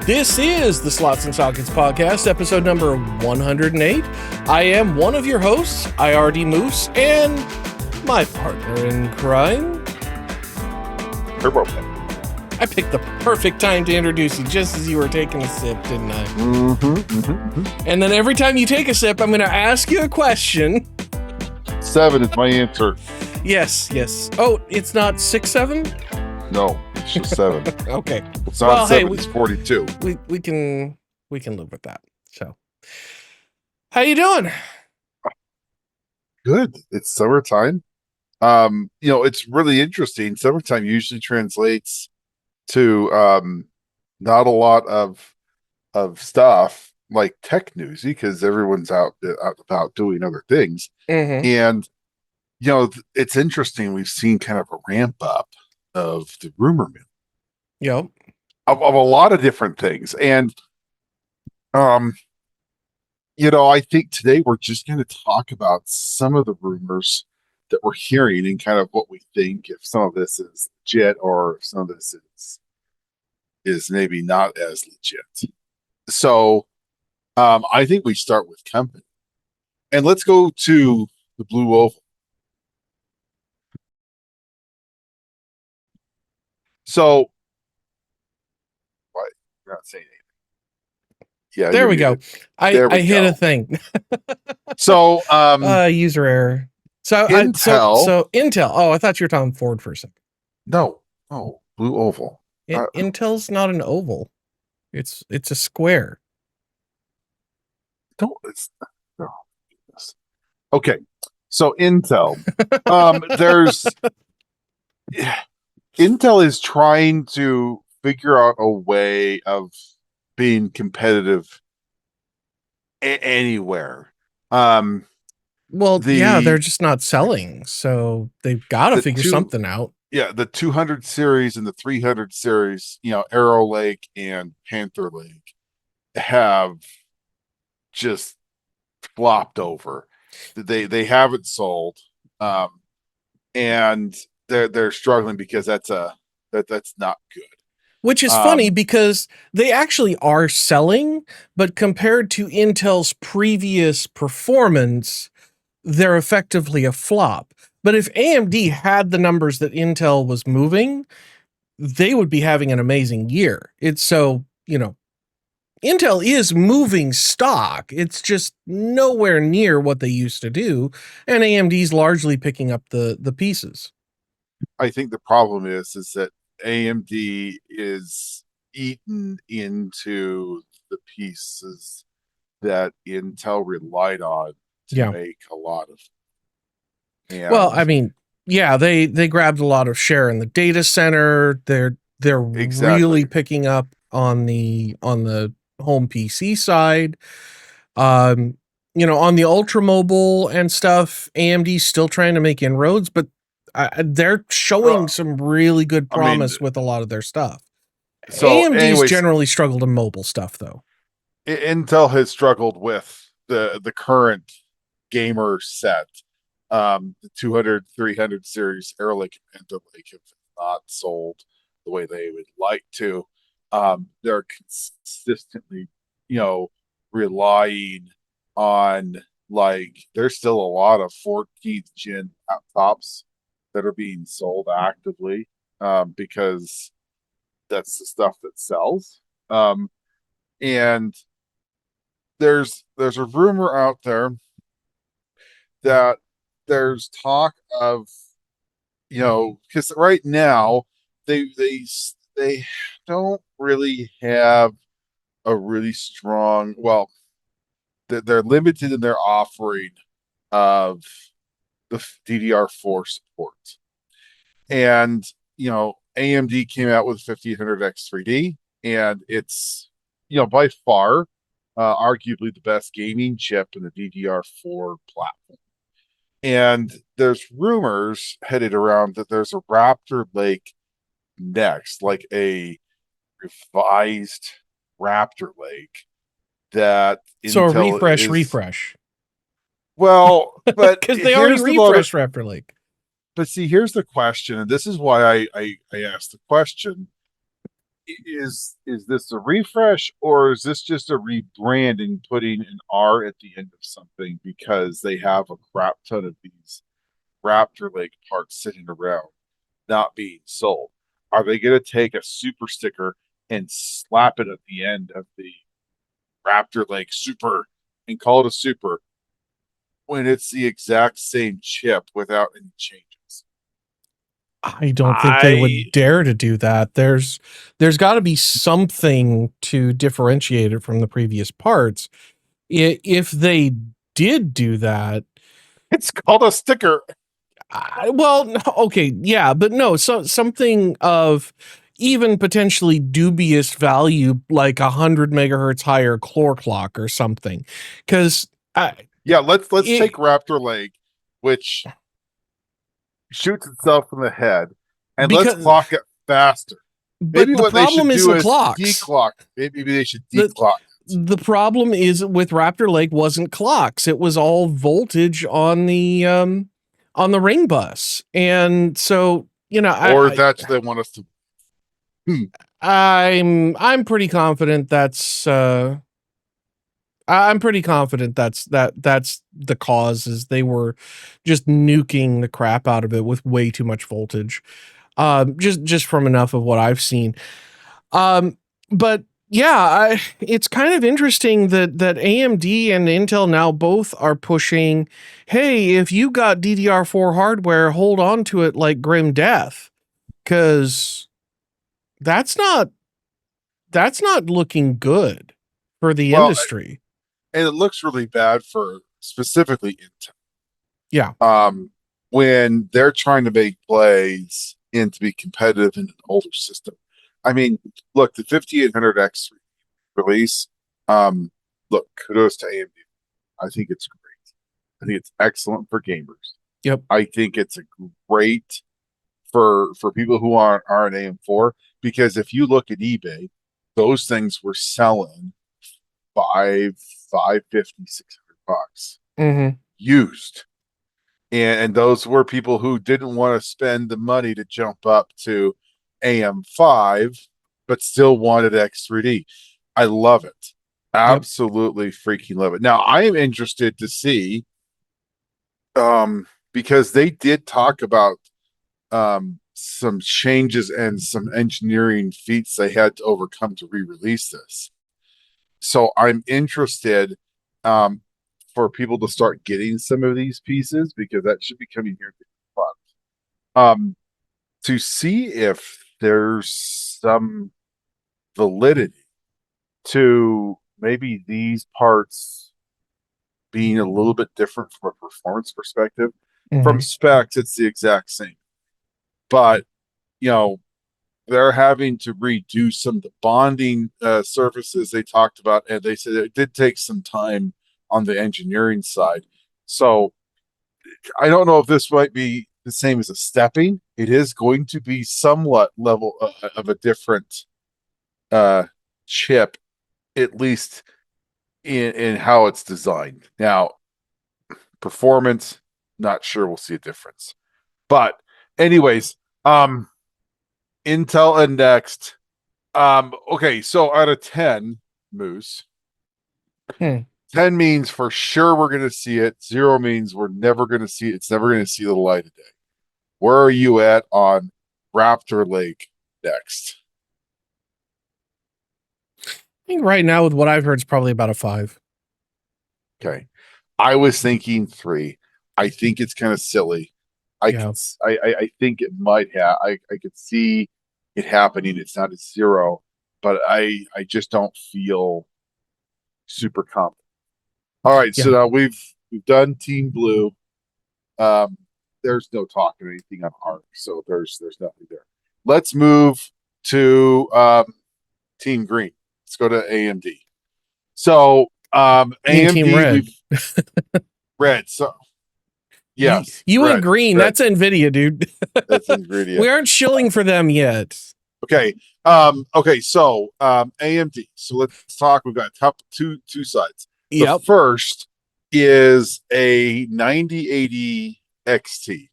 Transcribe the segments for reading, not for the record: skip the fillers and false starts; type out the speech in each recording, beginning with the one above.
This is the Slots and Sockets podcast, episode number 108. I am one of your hosts, IRD Moose, and my partner in crime. Turbo. I picked the perfect time to introduce you just as you were taking a sip, didn't I? And then every time you take a sip, I'm going to ask you a question. 7 is my answer. Yes. Oh, it's not 6, 7? No, it's just 7. Okay. It's not 7, it's 42. We can live with that. So, how you doing? Good. It's summertime. It's really interesting. Summertime usually translates to not a lot of stuff like tech news because everyone's out about doing other things. Mm-hmm. And it's interesting. We've seen kind of a ramp up of the rumor mill. Yep. Of a lot of different things. And I think today we're just going to talk about some of the rumors that we're hearing and kind of what we think, if some of this is legit or if some of this is maybe not as legit. So I think we start with company. And let's go to the Blue Oval. So what? You're not saying anything. Yeah, there we go. I hit a thing. So user error. So Intel. So Intel. Oh, I thought you were talking Ford for a second. No, Blue Oval. Intel's not an oval. It's a square. Okay. So Intel. Intel is trying to figure out a way of being competitive anywhere. They're just not selling, so they've got to figure something out. Yeah, the 200 series and the 300 series, Arrow Lake and Panther Lake have just flopped over. They haven't sold, and they're struggling because that's not good. Which is funny because they actually are selling, but compared to Intel's previous performance, they're effectively a flop. But if AMD had the numbers that Intel was moving, they would be having an amazing year. It's so, Intel is moving stock. It's just nowhere near what they used to do. And AMD's largely picking up the pieces. I think the problem is that AMD is eaten into the pieces that Intel relied on to make a lot of. They grabbed a lot of share in the data center. They're really picking up on the home PC side. On the ultra mobile and stuff, AMD's still trying to make inroads, but they're showing some really good promise with a lot of their stuff. So AMD's generally struggled in mobile stuff, though. Intel has struggled with the current gamer set. The 200, 300 series Arrow Lake and Panther Lake have not sold the way they would like to. They're consistently, relying on, there's still a lot of 14th gen laptops that are being sold actively because that's the stuff that sells. And there's a rumor out there that there's talk of, because right now they don't really have a really strong, they're limited in their offering of the DDR4 support. And, AMD came out with 1500X3D, and it's, by far, arguably the best gaming chip in the DDR4 platform. And there's rumors headed around that there's a Raptor Lake next, like a revised Raptor Lake that so Intel a refresh. Well, but because they already refreshed Raptor Lake. But see, here's the question, and this is why I asked the question. is this a refresh, or is this just a rebranding, putting an R at the end of something because they have a crap ton of these Raptor Lake parts sitting around not being sold? Are they going to take a super sticker and slap it at the end of the Raptor Lake Super and call it a Super when it's the exact same chip without any changes? I don't think they I would dare to do that. There's got to be something to differentiate it from the previous parts. If they did do that, It's called a sticker. well, okay, yeah, but no, something of even potentially dubious value, like 100 megahertz higher core clock or something, because Yeah, let's take it Raptor Lake, which shoots itself in the head, and let's because clock it faster. but Maybe the what they should problem do isn't is clocks. declock. Maybe they should the declock it. The problem is with Raptor Lake wasn't clocks; it was all voltage on the ring bus, and so Or that's they want us to. Hmm. I'm pretty confident that's the cause is they were just nuking the crap out of it with way too much voltage. Just from enough of what I've seen. Um, but yeah, it's kind of interesting that AMD and Intel now both are pushing, hey, if you got DDR4 hardware, hold on to it like grim death, because that's not that's not looking good for the Well, industry. and it looks really bad for specifically Intel. Yeah. When they're trying to make plays and to be competitive in an older system. I mean, look, the 5800X release. Um, Look, kudos to AMD. I think it's great. I think it's excellent for gamers. Yep. I think it's a great for people who are an AM4, because if you look at eBay, those things were selling five, 550, $600 Mm-hmm. used. And those were people who didn't want to spend the money to jump up to AM5, but still wanted X3D. I love it. Yep. Absolutely freaking love it. Now I am interested to see, because they did talk about some changes and some engineering feats they had to overcome to re-release this. So I'm interested, for people to start getting some of these pieces, because that should be coming here in the month, to see if there's some validity to maybe these parts being a little bit different from a performance perspective. From Mm-hmm. specs, it's the exact same, but you know they're having to redo some of the bonding surfaces they talked about, and they said it did take some time on the engineering side. So I don't know if this might be the same as a stepping. It is going to be somewhat level of a different uh, chip, at least in how it's designed. Now, performance, not sure we'll see a difference. But anyways, Intel and next. Okay, so out of 10, Moose, Hmm. 10 means for sure we're going to see it. 0 means we're never going to see it. It's never going to see the light of day. Where are you at on Raptor Lake next? I think right now with what I've heard, it's probably about a 5. Okay. I was thinking 3. I think it's kind of silly. Yeah. I think it might have. I could see it happening. It's not a 0, but I just don't feel super confident. All right, so Yeah. now we've done Team Blue. Um, there's no talking or anything on Arc, so there's nothing there. Let's move to Team Green. Let's go to AMD. So You mean Team AMD, Red? we've read. So You yes, you and red, Green, red. that's Nvidia, dude. That's ingredient. We aren't shilling for them yet. Okay. Okay, so AMD. So let's talk. We've got top two sides. The Yep. first is a 9080 XT.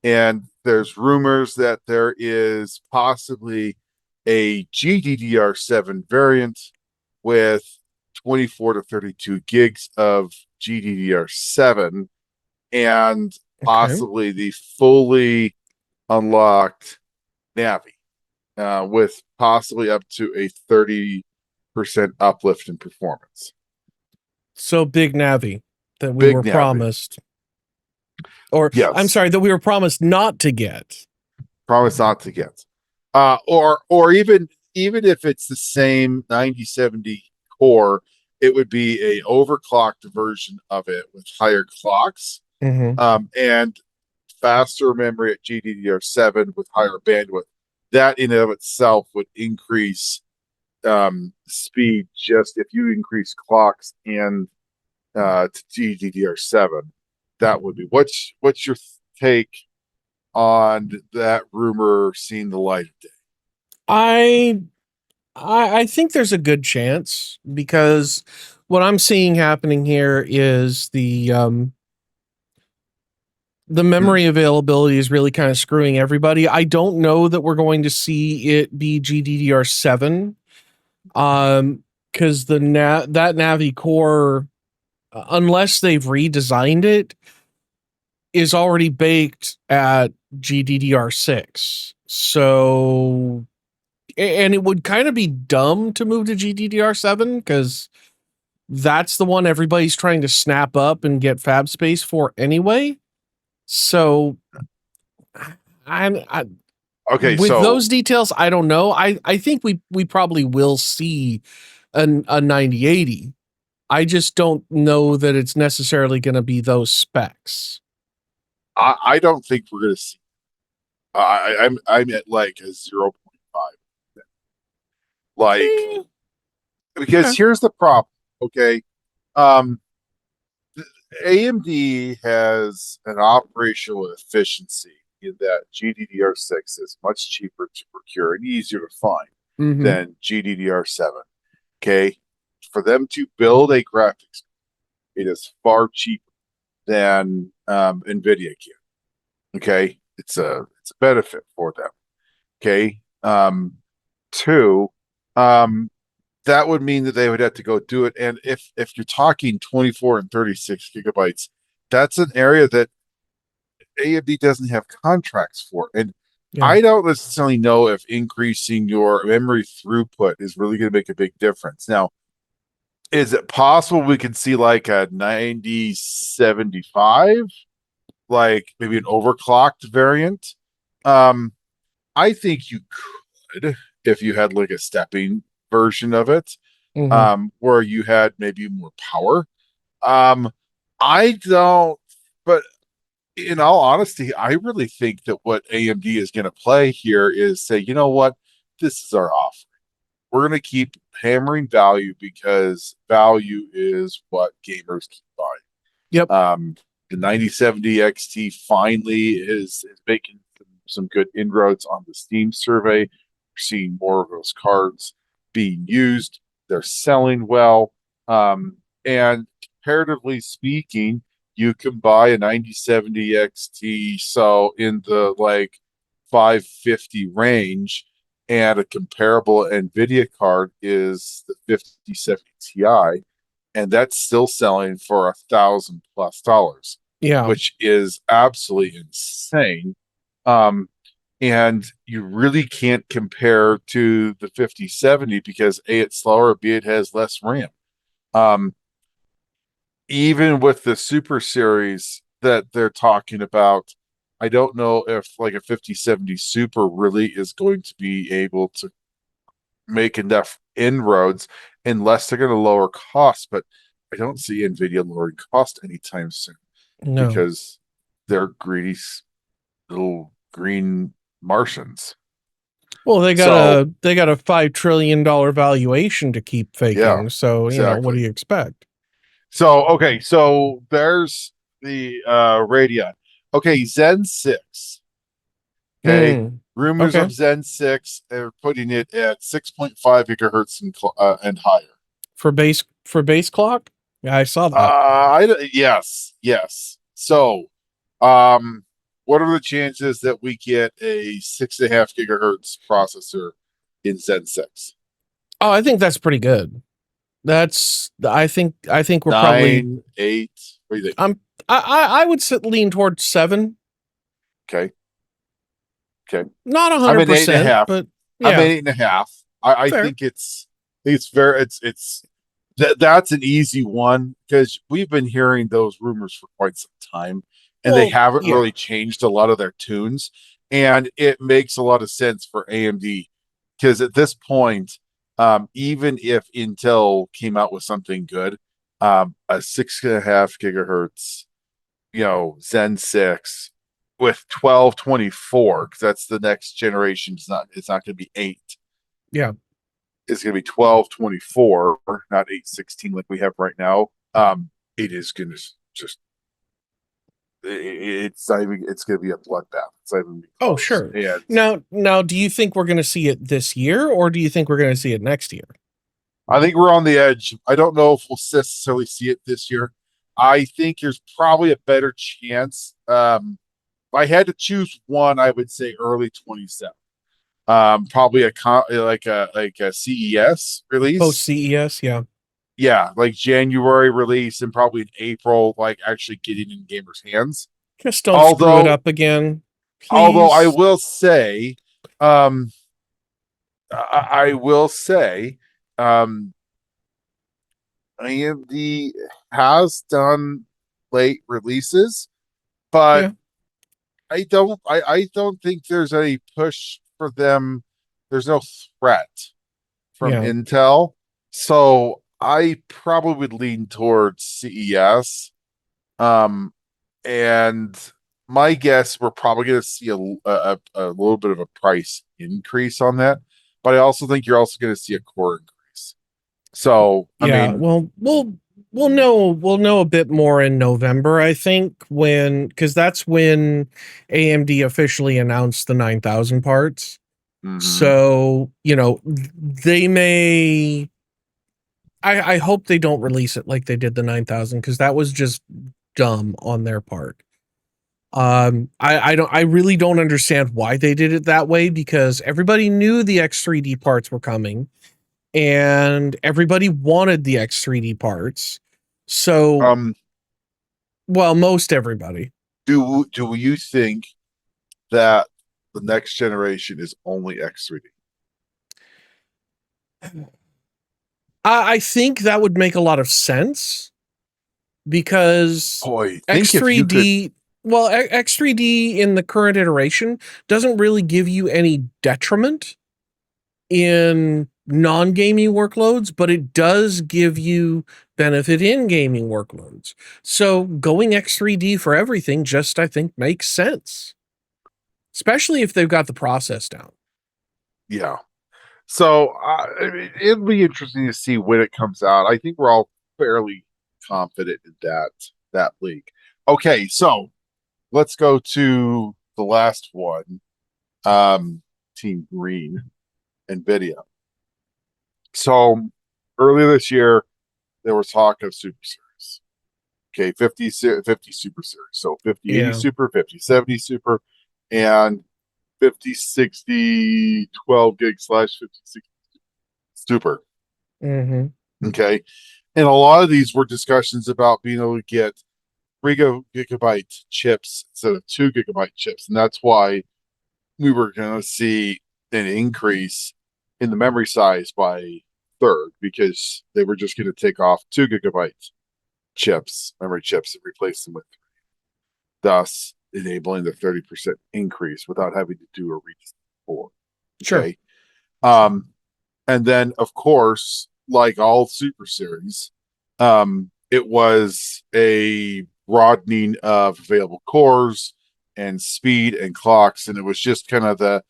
And there's rumors that there is possibly a GDDR7 variant with 24 to 32 gigs of GDDR7 and Okay. possibly the fully unlocked Navi with possibly up to a 30% uplift in performance. So big Navi that we Big were Navi. promised, or I'm Yes. sorry, that we were promised not to get. Promise not to get. Or even if it's the same 9070 core, it would be a overclocked version of it with higher clocks Mm-hmm. and faster memory at GDDR7 with higher bandwidth. That in and of itself would increase speed just if you increase clocks and to GDDR7. That would be what's your take on that rumor seeing the light of day? I I think there's a good chance because what I'm seeing happening here is the Hmm. memory availability is really kind of screwing everybody. I don't know that we're going to see it be GDDR7 because that Navi core, unless they've redesigned it, is already baked at GDDR6. So and it would kind of be dumb to move to GDDR7 because that's the one everybody's trying to snap up and get fab space for anyway. So I Okay, with so those details, I don't know. I think we probably will see a 9080. I just don't know that it's necessarily going to be those specs. I don't think we're gonna see. I'm at like a 0.5. Like Eh, because okay. here's the problem. Okay, um, AMD has an operational efficiency in that GDDR6 is much cheaper to procure and easier to find Mm-hmm. than GDDR7. Okay, for them to build a graphics, it is far cheaper than NVIDIA can. Okay, it's a benefit for them. Okay, two, um, that would mean that they would have to go do it. And if you're talking 24 and 36 gigabytes, that's an area that AMD doesn't have contracts for. And Yeah. I don't necessarily know if increasing your memory throughput is really going to make a big difference. Now, is it possible we could see like a 9075, like maybe an overclocked variant? Um, I think you could if you had like a stepping version of it, Mm-hmm. where you had maybe more power. Um, I don't, but in all honesty, I really think that what AMD is going to play here is say, you know what, this is our offer. We're going to keep hammering value because value is what gamers keep buying. Yep. The 9070 XT finally is making some good inroads on the Steam survey. We're seeing more of those cards being used. They're selling well. And comparatively speaking, you can buy a 9070 XT so in the like 550 range, and a comparable NVIDIA card is the 5070 Ti, and that's still selling for $1,000+, Yeah. which is absolutely insane. Um, and you really can't compare to the 5070 because A, it's slower, B, it has less RAM. Um, Even with the Super Series that they're talking about, I don't know if like a 5070 Super really is going to be able to make enough inroads unless they're going to lower costs. But I don't see Nvidia lowering cost anytime soon No. because they're greedy little green Martians. Well, So they got a $5 trillion valuation to keep yeah, faking. So, what exactly. do you expect? So okay, so there's the Radeon. Okay, Zen 6. Okay. Hmm. Rumors Okay. of Zen 6 are putting it at 6.5 gigahertz and higher. For base clock? Yeah, I saw that. Yes, yes. So, um, what are the chances that we get a 6.5 gigahertz processor in Zen 6. Oh, I think that's pretty good. I think we're probably 9, 8. What do you think? I would lean towards 7. Okay. Okay. Not I'm an eight and a 100%, half. but I'm an yeah, 8.5. I fair. think it's very it's that's an easy one because we've been hearing those rumors for quite some time, and they Well, haven't yeah, really changed a lot of their tunes. And it makes a lot of sense for AMD because at this point, even if Intel came out with something good, a 6.5 gigahertz, Zen 6 with 1224, because that's the next generation. It's not going to be 8. yeah. It's going to be 1224, not 816 like we have right now. It is going to just it's not even it's going to be a bloodbath. It's not even Oh, close. sure. And Now, do you think we're going to see it this year, or do you think we're going to see it next year? I think we're on the edge. I don't know if we'll necessarily see it this year. I think there's probably a better chance. If I had to choose one, I would say early 27. Probably like a CES Post release. CES, yeah. Yeah, like January release and probably in April, like actually getting in gamers' hands. Just don't screw it Although, up again, although I please. will say, um, I will say, um, AMD has done late releases, but Yeah, I don't think there's any push for them. There's no threat from yeah, Intel. So I probably would lean towards CES. Um, and my guess, we're probably going to see a little bit of a price increase on that. But I also think you're also going to see a core increase. So, I yeah. mean, Well, we'll know a bit more in November, I think, because that's when AMD officially announced the 9,000 parts. mhm. So, they may. I hope they don't release it like they did the 9,000, because that was just dumb on their part. I really don't understand why they did it that way, because everybody knew the X3D parts were coming and everybody wanted the X3D parts. So, um, well, most everybody. do you think that the next generation is only X3D? I think that would make a lot of sense, because Boy, think if you could. X3D, well, X3D in the current iteration doesn't really give you any detriment in non-gaming workloads, but it does give you benefit in gaming workloads. So going X3D for everything just, I think, makes sense, especially if they've got the process down. Yeah. So I mean, it'll be interesting to see when it comes out. I think we're all fairly confident in that leak. Okay, so let's go to the last one. Team Green, NVIDIA. So earlier this year, there was talk of Super Series. Okay, 50 Super Series. So 5080 Yeah. Super, 5070 Super, and 5060 12 gig slash 5060 Super. Mm-hmm. Okay. And a lot of these were discussions about being able to get 3 gigabyte chips instead of 2 gigabyte chips. And that's why we were going to see an increase in the memory size by third, because they were just going to take off 2 gigabyte memory chips, and replace them with, thus enabling the 30% increase without having to do a redesign. Sure. Okay. Um, and then, of course, like all Super Series, it was a broadening of available cores and speed and clocks. And it was just kind of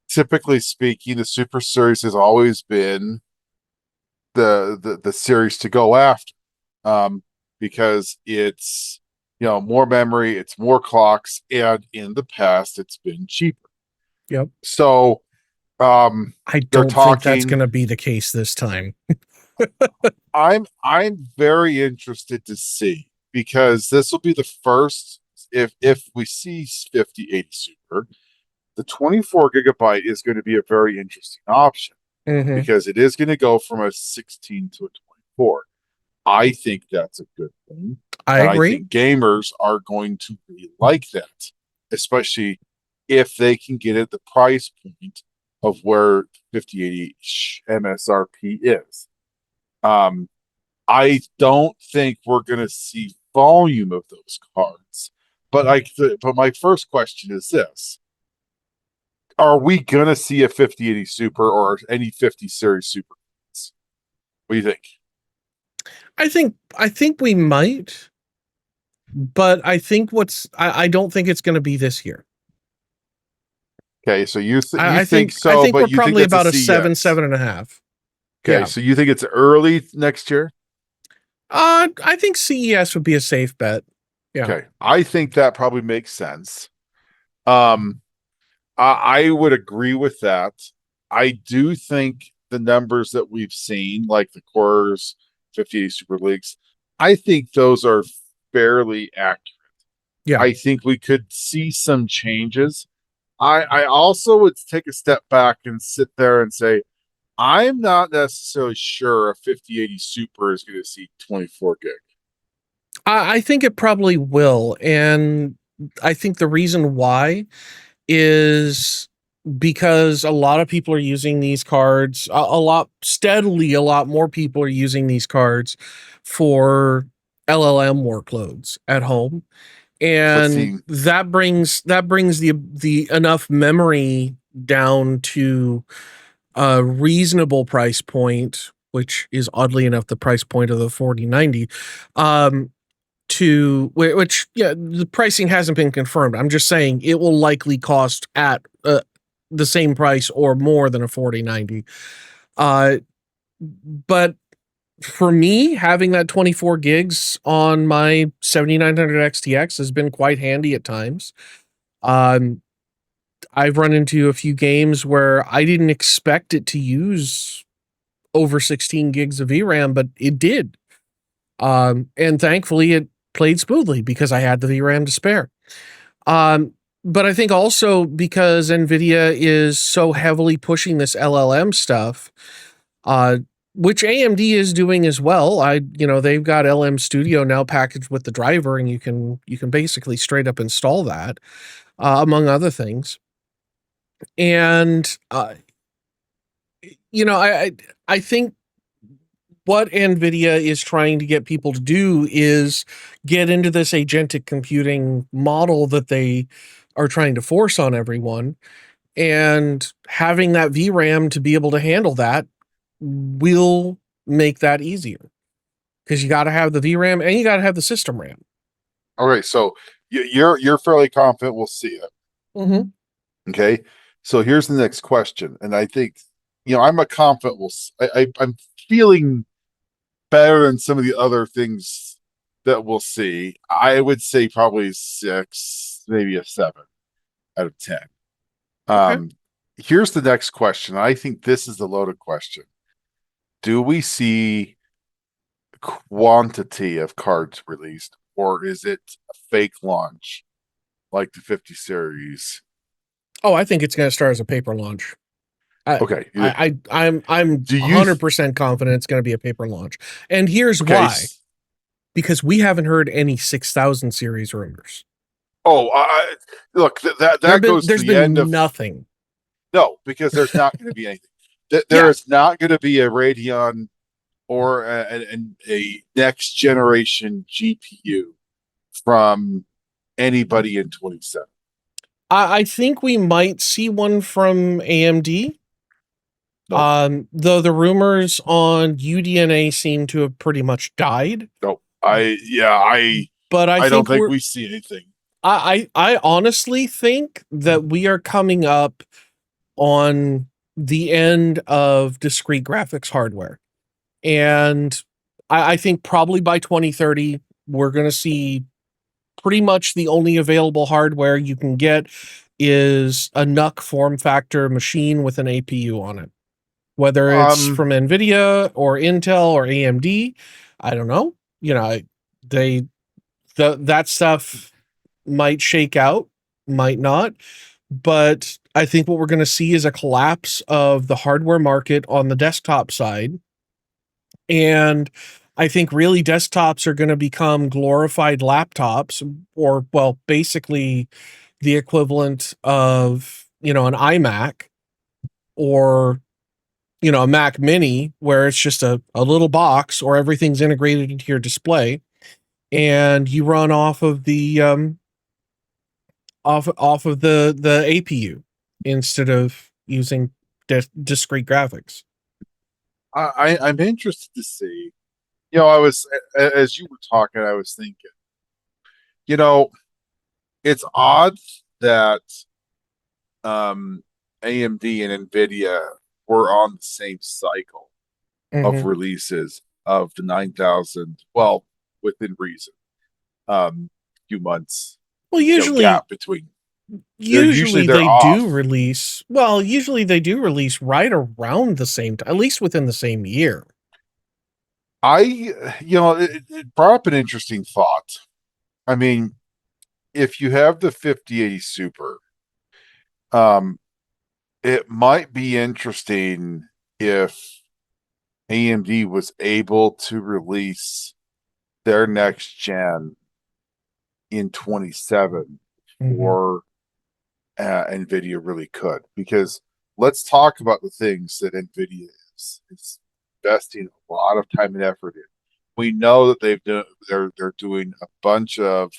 typically speaking, the Super Series has always been the series to go after, because it's, more memory, it's more clocks, and in the past, it's been cheaper. Yep. So, I they're don't think that's talking. going to be the case this time. I'm very interested to see, because this will be the first, if we see 5080 Super, the 24 gigabyte is going to be a very interesting option Mm-hmm. because it is going to go from a 16 to a 24. I think that's a good thing. I And I agree. think gamers are going to really like that, especially if they can get at the price point of where 5080 MSRP is. Um, I don't think we're going to see volume of those cards. But my first question is this: are we going to see a 5080 Super or any 50 series Super? What do you think? I think we might, but I don't think it's going to be this year. Okay, so you I think think I so, think we're but you think probably that's a about a seven, CES. 7.5. Okay, Yeah. so you think it's early next year? I think CES would be a safe bet. Yeah. Okay, I think that probably makes sense. Um, I would agree with that. I do think the numbers that we've seen, like the Cores 58 Super Leagues, I think those are fairly accurate. Yeah. I think we could see some changes. I also would take a step back and sit there and say, I'm not necessarily sure a 5080 Super is going to see 24 gig. I think it probably will. And I think the reason why is because a lot of people are using these cards a lot steadily. A lot more people are using these cards for LLM workloads at home, But and see, that brings the enough memory down to a reasonable price point, which is oddly enough the price point of the 4090. Um, to which, yeah, the pricing hasn't been confirmed. I'm just saying it will likely cost at the same price or more than a 4090. Uh, but for me, having that 24 gigs on my 7900 XTX has been quite handy at times. Um, I've run into a few games where I didn't expect it to use over 16 gigs of VRAM, but it did. And thankfully, it played smoothly because I had the VRAM to spare. But I think also because NVIDIA is so heavily pushing this LLM stuff, uh, which AMD is doing as well. They've got LM Studio now packaged with the driver, and you can basically straight up install that, among other things. And I think what NVIDIA is trying to get people to do is get into this agentic computing model that they are trying to force on everyone. And having that VRAM to be able to handle that will make that easier because you got to have the VRAM and you got to have the system RAM. okay, so you're fairly confident we'll see it. Mm-hmm. Okay, so here's the next question, and I think I'm a confident I'm feeling better than some of the other things that we'll see. I would say probably 6, maybe a 7 out of 10. Okay. Here's the next question. I think this is the loaded question. Do we see quantity of cards released, or is it a fake launch like the 50 series? Oh, I think it's going to start as a paper launch. I, Okay. I'm Do you 100% confident it's going to be a paper launch, and here's okay? why: because we haven't heard any 6000 series rumors. Oh, look, that goes to There's the end been of nothing. no, because there's not going to be anything. There Yeah, is not going to be a Radeon or a next generation GPU from anybody in 27. I think we might see one from AMD. No, Though the rumors on UDNA seem to have pretty much died. no. I But I don't think think we see anything. I honestly think that we are coming up on the end of discrete graphics hardware. And I think probably by 2030, we're going to see pretty much the only available hardware you can get is a NUC form factor machine with an APU on it. Whether it's Um, from NVIDIA or Intel or AMD, I don't know. They that stuff might shake out, might not. but I think what we're going to see is a collapse of the hardware market on the desktop side. And I think really desktops are going to become glorified laptops, or, well, basically the equivalent of, an iMac, or, a Mac Mini, where it's just a little box, or everything's integrated into your display, and you run off of the APU instead of using discrete graphics. I'm interested to see. I was as you were talking, I was thinking, you know, it's odd that um AMD and Nvidia were on the same cycle of Mhm. releases of the 9000, well, within reason. Few months, Well, usually gap between. usually They're they do off. release well, usually they do release right around the same time, at least within the same year. It brought up an interesting thought. I mean, if you have the 5080 Super, um, it might be interesting if AMD was able to release their next gen in 27 Mhm. or NVIDIA really could. Because let's talk about the things that NVIDIA is investing a lot of time and effort in. We know that they're doing a bunch of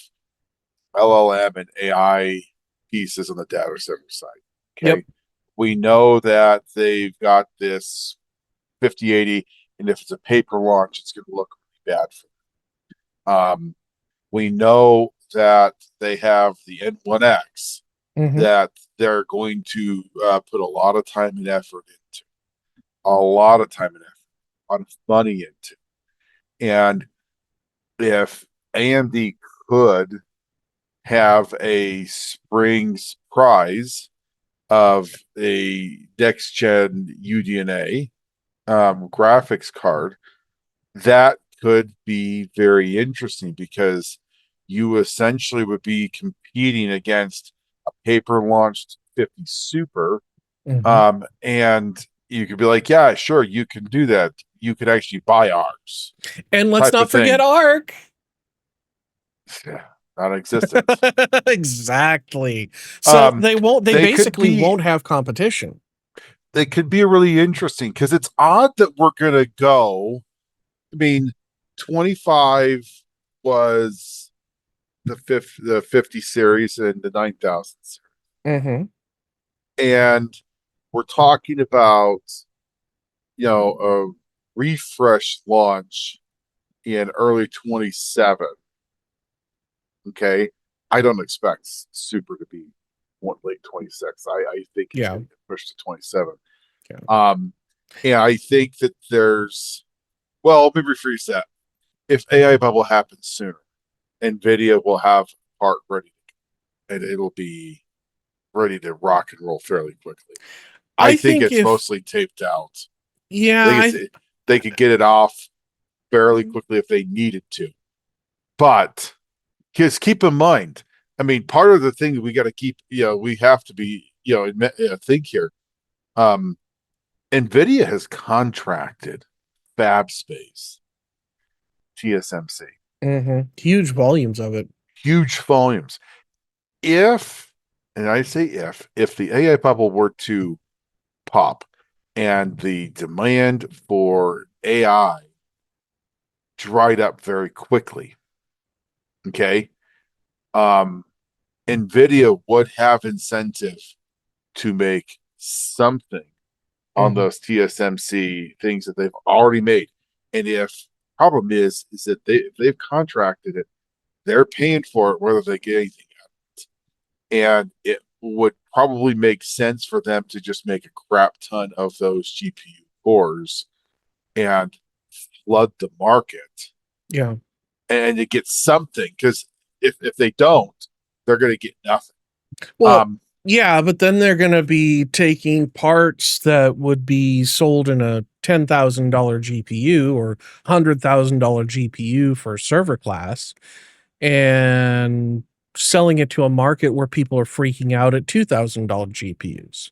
LLM and AI pieces on the data center side. Yep. Okay. We know that they've got this 5080, and if it's a paper launch, it's going to look really bad for them. We know that they have the N1X Mhm. that they're going to put a lot of time and effort into, a lot of time and effort, a lot of money into. And if AMD could have a spring surprise of a next gen UDNA graphics card, that could be very interesting because you essentially would be competing against a paper launched 50 Super. Mhm. And you could be like, yeah, sure, you can do that. You could actually buy ours And let's type not of forget thing. ARC. Yeah, non-existent. Exactly. So Um, they they could basically be won't have competition. they could be really interesting because it's odd that we're gonna go. I mean, 25 was the 50 series and the 9000 series. Mhm. And we're talking about, a refresh launch in early 27. Okay. I don't expect Super to be late 26. I think it's Yeah. going to get pushed to 27. Yeah. Um, and I think that let me rephrase that. If AI bubble happens sooner, NVIDIA will have part ready and it'll be ready to rock and roll fairly quickly. I I think think it's if mostly taped out. I yeah, think they could get it off fairly quickly if they needed to. But because keep in mind, I mean, part of the thing we got to keep, we have to be, think here. Um, NVIDIA has contracted fab space, TSMC, huge volumes of it. huge volumes. If, and I say if the AI bubble were to pop and the demand for AI dried up very quickly, okay, um, NVIDIA would have incentive to make something on Mhm. those TSMC things that they've already made. And if problem is that if they've contracted it, they're paying for it whether they get anything out of it. And it would probably make sense for them to just make a crap ton of those GPU cores and flood the market Yeah. and to get something. Because if they don't, they're going to get nothing. Well, Um, yeah, but then they're going to be taking parts that would be sold in a $10,000 GPU or $100,000 GPU for server class, and selling it to a market where people are freaking out at $2,000 GPUs.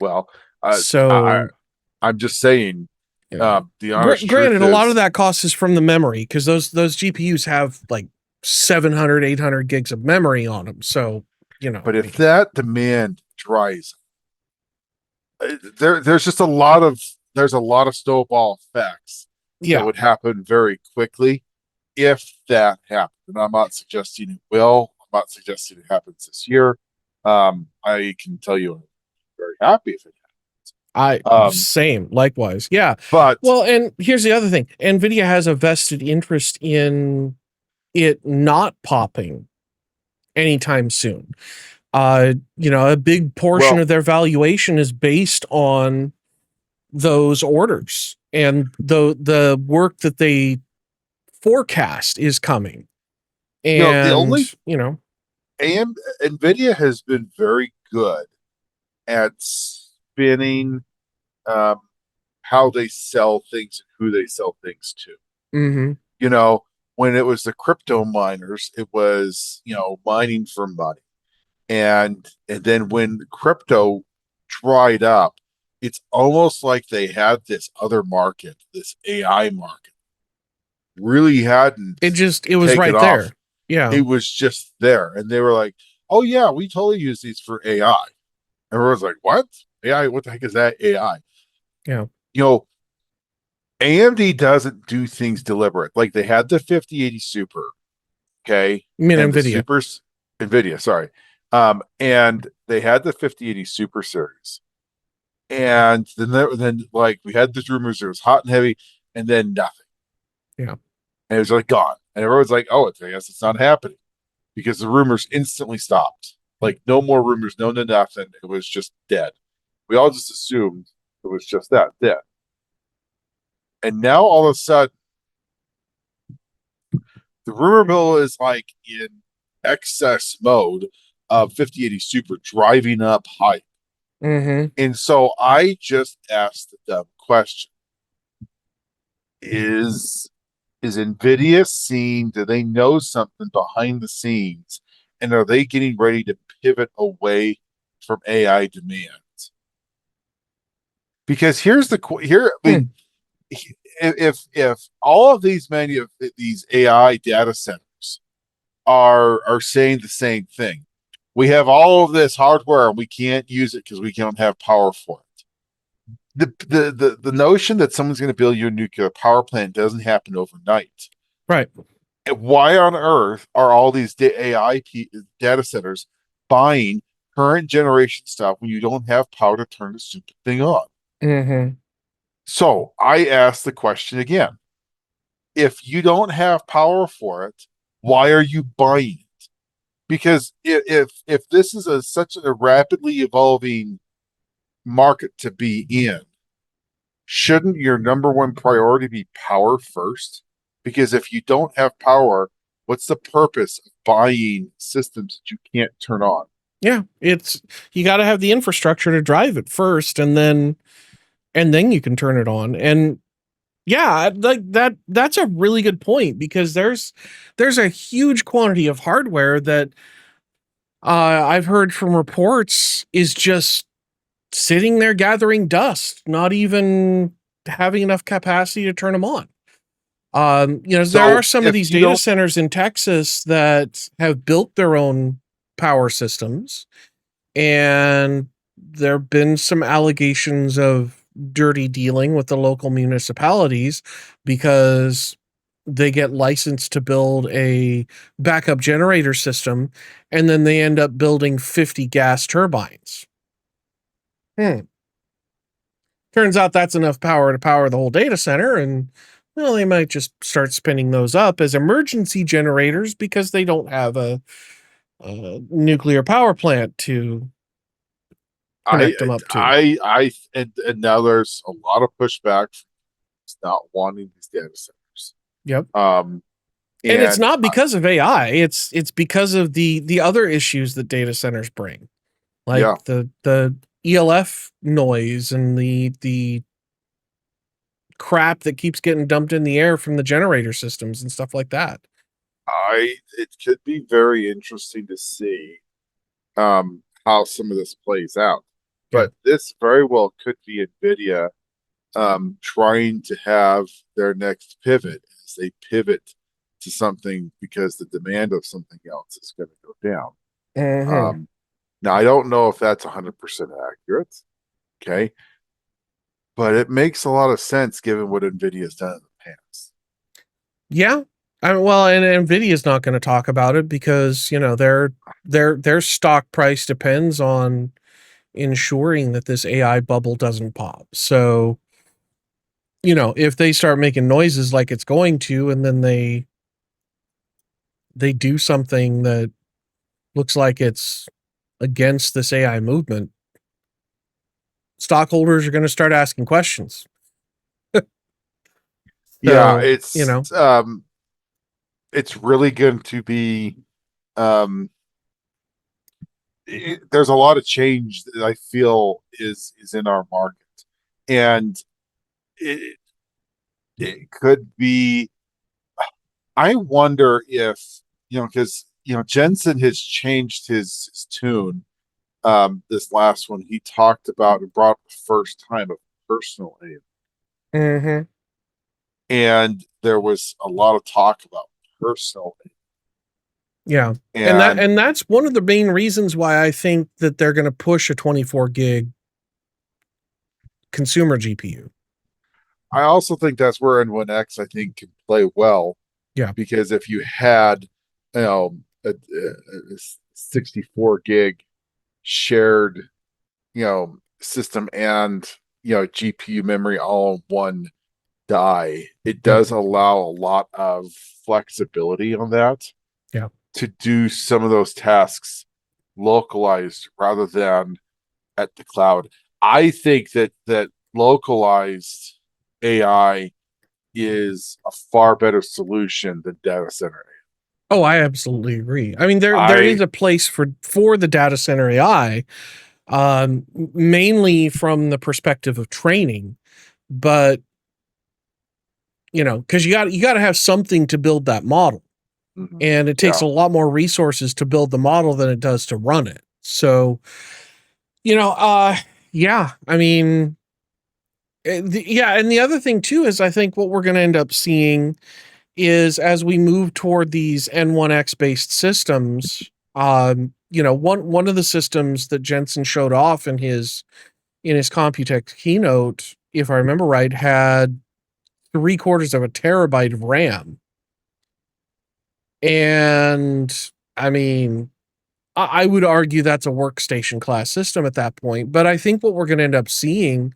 Well, I So, I'm just saying, yeah. the honest truth Granted, a lot of is, that cost is from the memory because those GPUs have like 700, 800 gigs of memory on them. So, but if that demand dries, there's just a lot of snowball effects that yeah, would happen very quickly if that happened. And I'm not suggesting it will. I'm not suggesting it happens this year. I can tell you I'm very happy if it same, likewise. Yeah. but Well, and here's the other thing. Nvidia has a vested interest in it not popping anytime soon. A big portion well, of their valuation is based on those orders and the work that they forecast is coming. the And, only AM Nvidia has been very good at spinning um, how they sell things and who they sell things to. mhm, You know, when it was the crypto miners, it was, mining for money. And then when crypto dried up, it's almost like they had this other market, this AI market, really hadn't it was taken right off. there. Yeah. It was just there. And they were like, oh, yeah, we totally use these for AI. Everyone's like, what? AI? What the heck is that AI? Yeah. You know, AMD doesn't do things deliberate. Like they had the 5080 Super, okay, I mean, and the Nvidia. Supers, NVIDIA, sorry. And they had the 5080 Super series. And then like we had these rumors it was hot and heavy, and then nothing. Yeah. And it was like gone. And everyone's like, oh, I guess it's not happening because the rumors instantly stopped. Like no more rumors, no nothing. It was just dead. We all just assumed it was just that dead. And now all of a sudden, the rumor mill is like in excess mode of 5080 Super driving up hype. Mm-hmm. And so I just asked the question: Is Nvidia seeing? Do they know something behind the scenes, and are they getting ready to pivot away from AI demand? Because here's the here. I mean, if all of these AI data centers are saying the same thing, we have all of this hardware and we can't use it because we don't have power for it. The notion that someone's going to build you a nuclear power plant doesn't happen overnight. Right. And why on earth are all these AI data centers buying current generation stuff when you don't have power to turn the stupid thing on? Mm-hmm. So I ask the question again: if you don't have power for it, why are you buying it? Because if this is such a rapidly evolving market to be in, shouldn't your number one priority be power first? Because if you don't have power, what's the purpose of buying systems that you can't turn on? Yeah. You got to have the infrastructure to drive it first, and then you can turn it on. And yeah, like that's a really good point because there's a huge quantity of hardware that I've heard from reports is just sitting there gathering dust, not even having enough capacity to turn them on. There are So some of if these you data don't, centers in Texas that have built their own power systems, and there have been some allegations of dirty dealing with the local municipalities because they get licensed to build a backup generator system and then they end up building 50 gas turbines. Hmm. Turns out that's enough power to power the whole data center, and well, they might just start spinning those up as emergency generators because they don't have a nuclear power plant to I, connect them up to. and now there's a lot of pushback from not wanting these data centers. Yep. Um, And it's and not because of AI. It's because of the other issues that data centers bring, yeah, like the ELF noise and the crap that keeps getting dumped in the air from the generator systems and stuff like that. I it could be very interesting to see how some of this plays out. Yeah. But this very well could be Nvidia trying to have their next pivot as they pivot to something because the demand of something else is going to go down. Hmm. Um, Now, I don't know if that's 100% accurate, okay, but it makes a lot of sense given what NVIDIA's done in the past. Yeah. Well, and Nvidia's not going to talk about it because their stock price depends on ensuring that this AI bubble doesn't pop. So if they start making noises like it's going to, and then they do something that looks like it's against this AI movement, stockholders are going to start asking questions. Yeah, So, it's really going to be um there's a lot of change that I feel is in our market. And it, it could be, I wonder if, because Jensen has changed his tune. This last one he talked about and brought up the first time of personal aim. mhm, And there was a lot of talk about personal yeah. aim. And that And and that's one of the main reasons why I think that they're going to push a 24 gig consumer GPU. I also think that's where N1X I think can play well, Yeah. because if you had a 64 gig shared system and GPU memory all in one die, it Yep. does allow a lot of flexibility on that Yeah. to do some of those tasks localized rather than at the cloud. I think that localized AI is a far better solution than data center. Oh, I absolutely agree. I mean, there is I a place for the data center AI, mainly from the perspective of training, but because you got to have something to build that model, mhm, and it takes yeah, a lot more resources to build the model than it does to run it. So, you know, uh, yeah, I mean, yeah, and the other thing too is I think what we're going to end up seeing is as we move toward these N1X based systems. One of the systems that Jensen showed off in his Computex keynote, if I remember right, had 3/4 of a terabyte of RAM. And I mean, I would argue that's a workstation class system at that point. But I think what we're going to end up seeing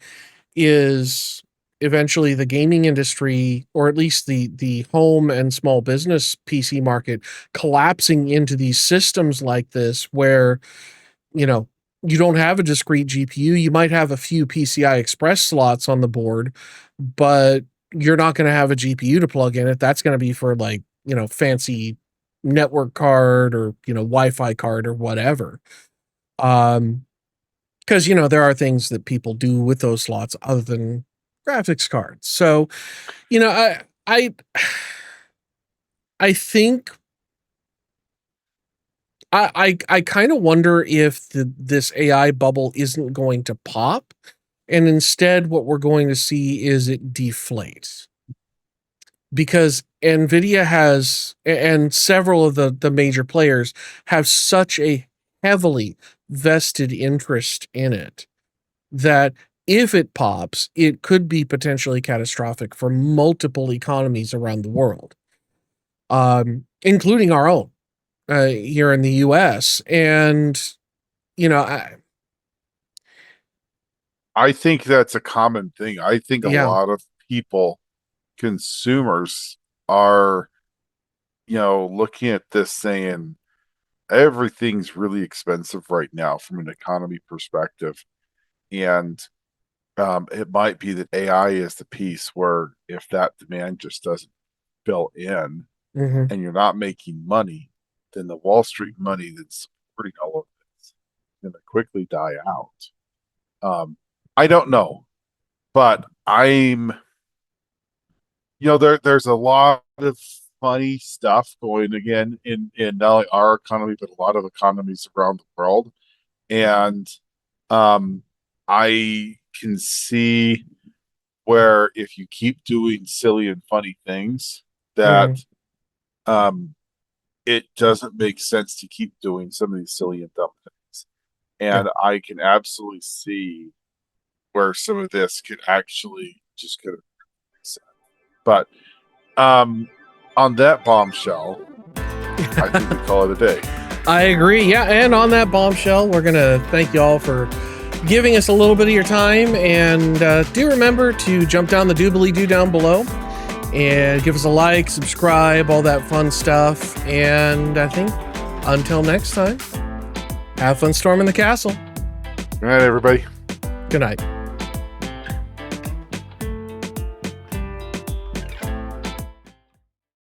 is eventually the gaming industry, or at least the home and small business PC market, collapsing into these systems like this, where you know you don't have a discrete GPU. You might have a few PCI Express slots on the board, but you're not going to have a GPU to plug in it. That's going to be for like fancy network card or Wi-Fi card or whatever. Um, because there are things that people do with those slots other than graphics cards. So you know, I I think I kind of wonder if this AI bubble isn't going to pop, and instead what we're going to see is it deflate, because Nvidia and several of the major players have such a heavily vested interest in it that if it pops, it could be potentially catastrophic for multiple economies around the world, including our own here in the U.S. And you know, I think that's a common thing. I think a yeah, lot of people, consumers, are looking at this saying everything's really expensive right now from an economy perspective. And it might be that AI is the piece where if that demand just doesn't fill in hmm and you're not making money, then the Wall Street money that's supporting all of this is going to quickly die out. I don't know, but there's a lot of funny stuff going again in not only our economy but a lot of economies around the world. And I can see where if you keep doing silly and funny things, that it doesn't make sense to keep doing some of these silly and dumb things. Yeah. And I can absolutely see where some of this could actually just kind of make sense. But on that bombshell, I think we call it a day. I agree. Yeah. And on that bombshell, we're going to thank you all for giving us a little bit of your time. And do remember to jump down the doobly-doo down below and give us a like, subscribe, all that fun stuff. And I think until next time, have fun storming the castle. Good night, everybody. Good night.